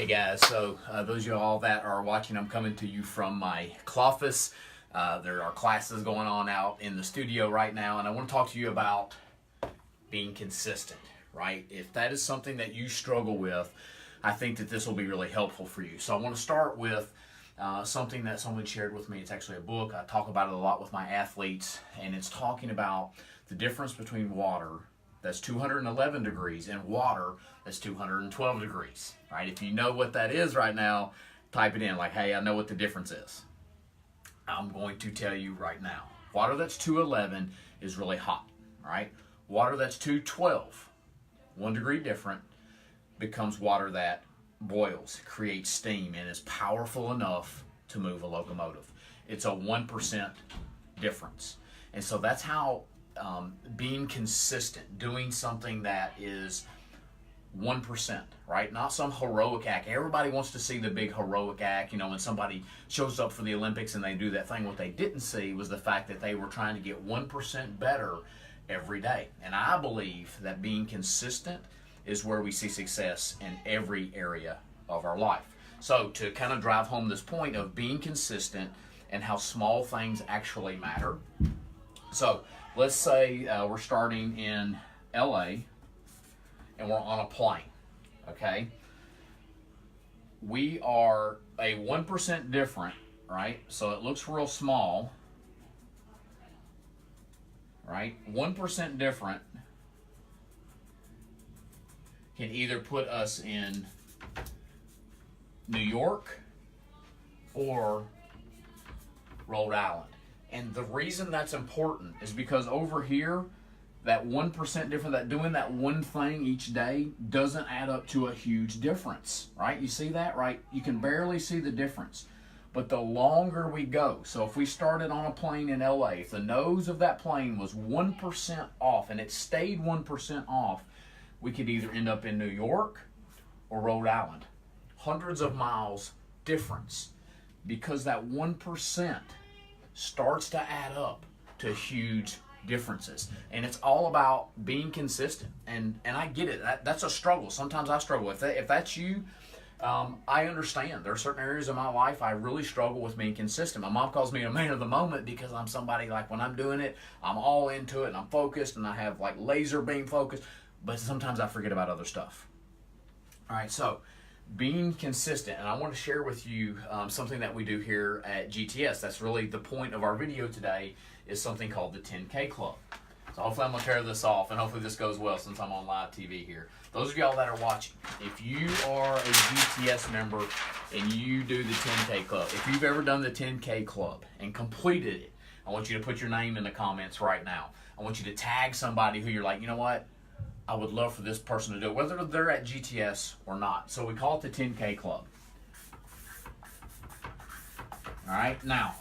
Hey guys, so those of you all that are watching, I'm coming to you from my office. There are classes going on out in the studio right now, and I want to talk to you about being consistent, right? If that is something that you struggle with, I think that this will be really helpful for you. So I want to start with something that someone shared with me. It's actually a book. I talk about it a lot with my athletes, and it's talking about the difference between water that's 211 degrees and water that's 212 degrees, right? If you know what that is right now, type it in like, hey, I know what the difference is. I'm going to tell you right now. Water that's 211 is really hot, right? Water that's 212, 1 degree different, becomes water that boils, creates steam, and is powerful enough to move a locomotive. It's a 1% difference. And so that's how being consistent, doing something that is 1%, right? Not some heroic act. Everybody wants to see the big heroic act. You know, when somebody shows up for the Olympics and they do that thing, what they didn't see was the fact that they were trying to get 1% better every day. And I believe that being consistent is where we see success in every area of our life. So to kind of drive home this point of being consistent and how small things actually matter. So let's say we're starting in LA and we're on a plane, okay? We are a 1% different, right? So it looks real small, right? 1% different can either put us in New York or Rhode Island. And the reason that's important is because over here, that 1% different, that doing that one thing each day doesn't add up to a huge difference, right? You see that, right? You can barely see the difference. But the longer we go, so if we started on a plane in LA, if the nose of that plane was 1% off and it stayed 1% off, we could either end up in New York or Rhode Island. Hundreds of miles difference because that 1% starts to add up to huge differences. And it's all about being consistent. And I get it. That's a struggle. Sometimes I struggle. If that's you, I understand. There are certain areas of my life I really struggle with being consistent. My mom calls me a man of the moment because I'm somebody like when I'm doing it, I'm all into it and I'm focused and I have like laser beam focus. But sometimes I forget about other stuff. All right, so being consistent, and I want to share with you something that we do here at GTS. That's really the point of our video today, is something called the 10K Club. So hopefully I'm going to tear this off, and hopefully this goes well since I'm on live TV here. Those of y'all that are watching, if you are a GTS member and you do the 10K Club, if you've ever done the 10K Club and completed it, I want you to put your name in the comments right now. I want you to tag somebody who you're like, you know what? I would love for this person to do it, whether they're at GTS or not. So we call it the 10K Club. All right, now,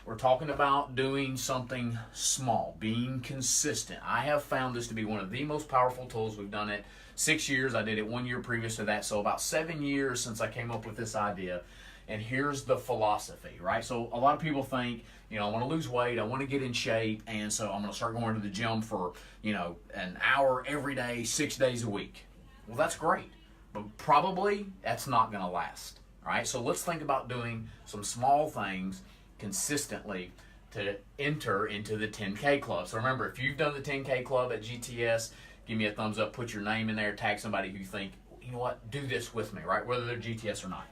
we're talking about doing something small, being consistent. I have found this to be one of the most powerful tools. We've done it 6 years. I did it 1 year previous to that, so about 7 years since I came up with this idea. And here's the philosophy, right? So a lot of people think, you know, I want to lose weight, I want to get in shape, and so I'm going to start going to the gym for, you know, an hour every day, 6 days a week. Well, that's great, but probably that's not going to last, all right? So let's think about doing some small things consistently to enter into the 10K Club. So remember, if you've done the 10K Club at GTS, give me a thumbs up, put your name in there, tag somebody who you think, you know what, do this with me, right? Whether they're GTS or not.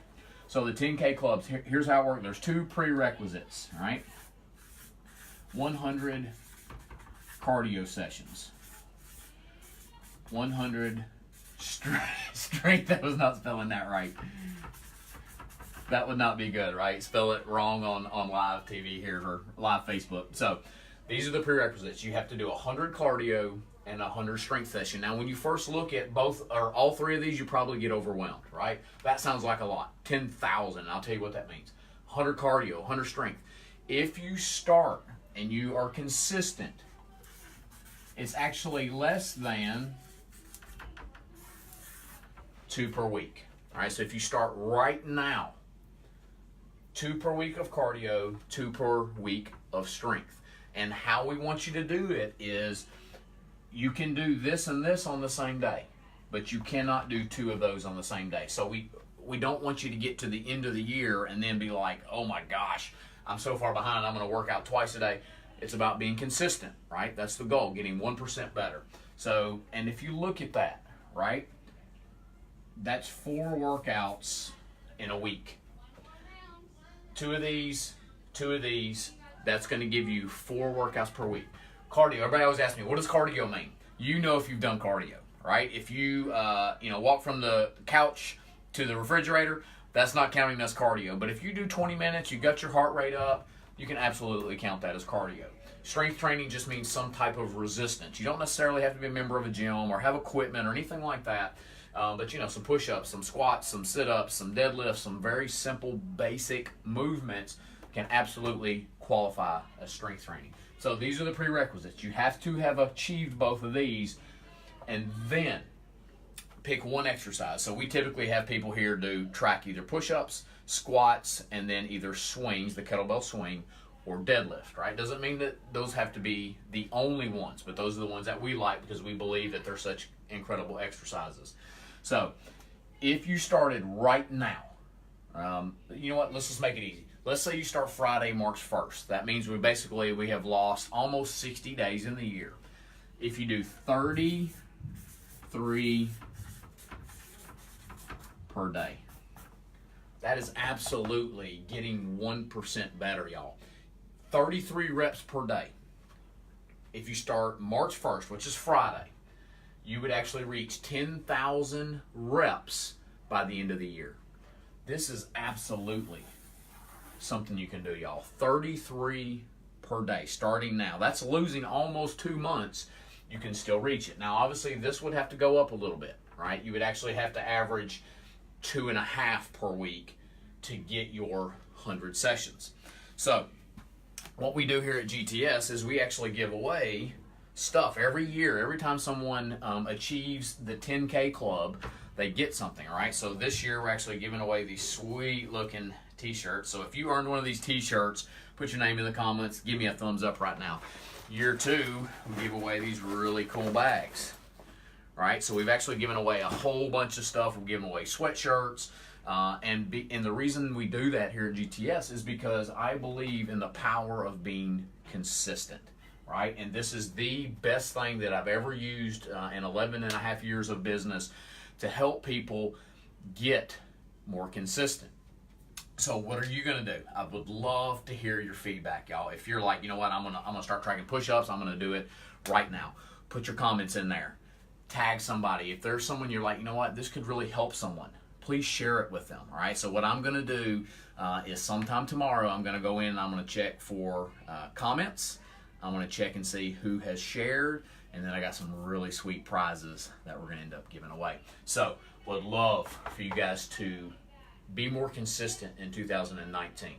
So the 10K Clubs, here's how it works. There's 2 prerequisites, all right? 100 cardio sessions. 100 strength. That was not spelling that right. That would not be good, right? Spell it wrong on live TV here or live Facebook. So these are the prerequisites. You have to do 100 cardio and 100 strength session. Now, when you first look at both or all 3 of these, you probably get overwhelmed, right? That sounds like a lot. 10,000. I'll tell you what that means. 100 cardio, 100 strength. If you start and you are consistent, it's actually less than 2 per week. All right, so if you start right now, 2 per week of cardio, 2 per week of strength. And how we want you to do it is you can do this and this on the same day, but you cannot do 2 of those on the same day. So we don't want you to get to the end of the year and then be like, oh my gosh, I'm so far behind, I'm going to work out twice a day. It's about being consistent, right? That's the goal, getting 1% better. So, and if you look at that, right, that's 4 workouts in a week. Two of these, that's going to give you 4 workouts per week. Cardio, everybody always asks me, what does cardio mean? You know if you've done cardio, right? If you, walk from the couch to the refrigerator, that's not counting as cardio. But if you do 20 minutes, you got your heart rate up, you can absolutely count that as cardio. Strength training just means some type of resistance. You don't necessarily have to be a member of a gym or have equipment or anything like that. But some push-ups, some squats, some sit-ups, some deadlifts, some very simple, basic movements can absolutely qualify as strength training. So these are the prerequisites. You have to have achieved both of these, and then pick one exercise. So we typically have people here track either push-ups, squats, and then either swings, the kettlebell swing, or deadlift, right? Doesn't mean that those have to be the only ones, but those are the ones that we like because we believe that they're such incredible exercises. So if you started right now, you know what, let's just make it easy. Let's say you start Friday, March 1st. That means we have lost almost 60 days in the year. If you do 33 per day, that is absolutely getting 1% better, y'all. 33 reps per day. If you start March 1st, which is Friday, you would actually reach 10,000 reps by the end of the year. This is absolutely something you can do, y'all. 33 per day, starting now. That's losing almost 2 months. You can still reach it. Now, obviously, this would have to go up a little bit, right? You would actually have to average 2.5 per week to get your 100 sessions. So, what we do here at GTS is we actually give away stuff every year. Every time someone achieves the 10K club, they get something, all right? So this year we're actually giving away these sweet looking t-shirts. So if you earned one of these t-shirts, put your name in the comments, give me a thumbs up right now. Year 2, we give away these really cool bags, right? So we've actually given away a whole bunch of stuff. We're giving away sweatshirts. And the reason we do that here at GTS is because I believe in the power of being consistent, right? And this is the best thing that I've ever used in 11 and a half years of business to help people get more consistent. So what are you going to do? I would love to hear your feedback, y'all. If you're like, you know what, I'm gonna start tracking push-ups, I'm going to do it right now. Put your comments in there. Tag somebody. If there's someone you're like, you know what, this could really help someone, please share it with them, all right? So what I'm going to do is sometime tomorrow, I'm going to go in and I'm going to check for comments. I'm going to check and see who has shared, and then I got some really sweet prizes that we're going to end up giving away. So would love for you guys to be more consistent in 2019.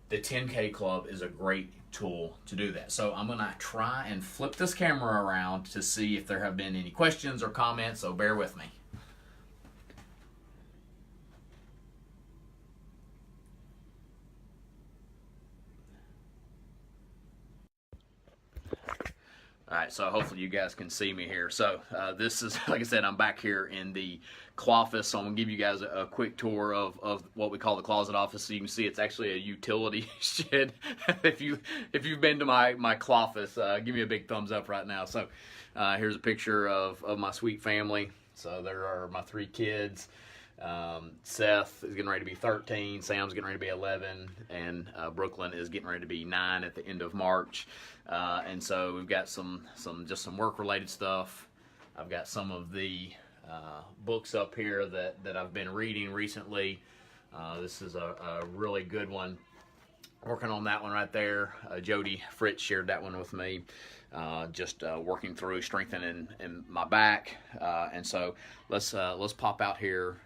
The 10K Club is a great tool to do that. So I'm going to try and flip this camera around to see if there have been any questions or comments, so bear with me. All right, so hopefully you guys can see me here. So this is, like I said, I'm back here in the cloffice, so I'm going to give you guys a quick tour of what we call the closet office. So you can see it's actually a utility shed. If you've been to my cloffice, give me a big thumbs up right now. So here's a picture of my sweet family. So there are my 3 kids. Seth is getting ready to be 13, Sam's getting ready to be 11, and Brooklyn is getting ready to be 9 at the end of March. And so we've got some work related stuff. I've got some of the books up here that I've been reading recently. This is a really good one. Working on that one right there. Jody Fritz shared that one with me. Just working through strengthening in my back. And so let's pop out here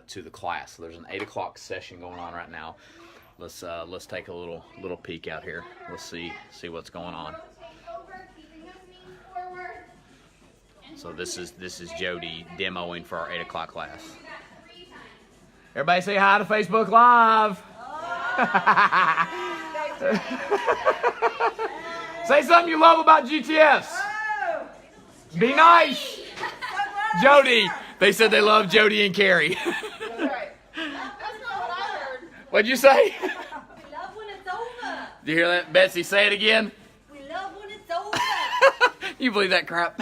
to the class. So there's an 8 o'clock session going on right now. Let's take a little peek out here. Let's see what's going on. So this is Jody demoing for our 8 o'clock class. Everybody say hi to Facebook Live. Say something you love about GTS. Be nice. Jody. They said they love Jody and Carrie. What'd you say? We love when it's over. Did you hear that? Betsy, say it again. We love when it's over. You believe that crap?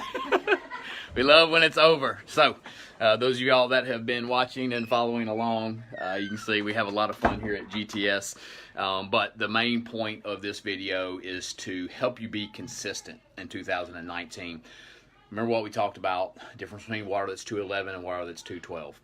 We love when it's over. So, those of y'all that have been watching and following along, you can see we have a lot of fun here at GTS. But the main point of this video is to help you be consistent in 2019. Remember what we talked about, difference between water that's 211 and water that's 212.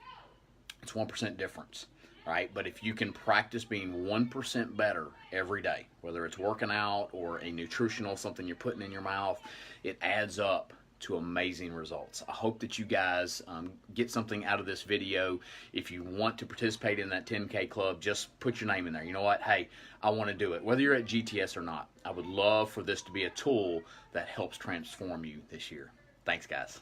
It's 1% difference, right? But if you can practice being 1% better every day, whether it's working out or a nutritional, something you're putting in your mouth, it adds up to amazing results. I hope that you guys get something out of this video. If you want to participate in that 10K club, just put your name in there. You know what? Hey, I want to do it. Whether you're at GTS or not, I would love for this to be a tool that helps transform you this year. Thanks, guys.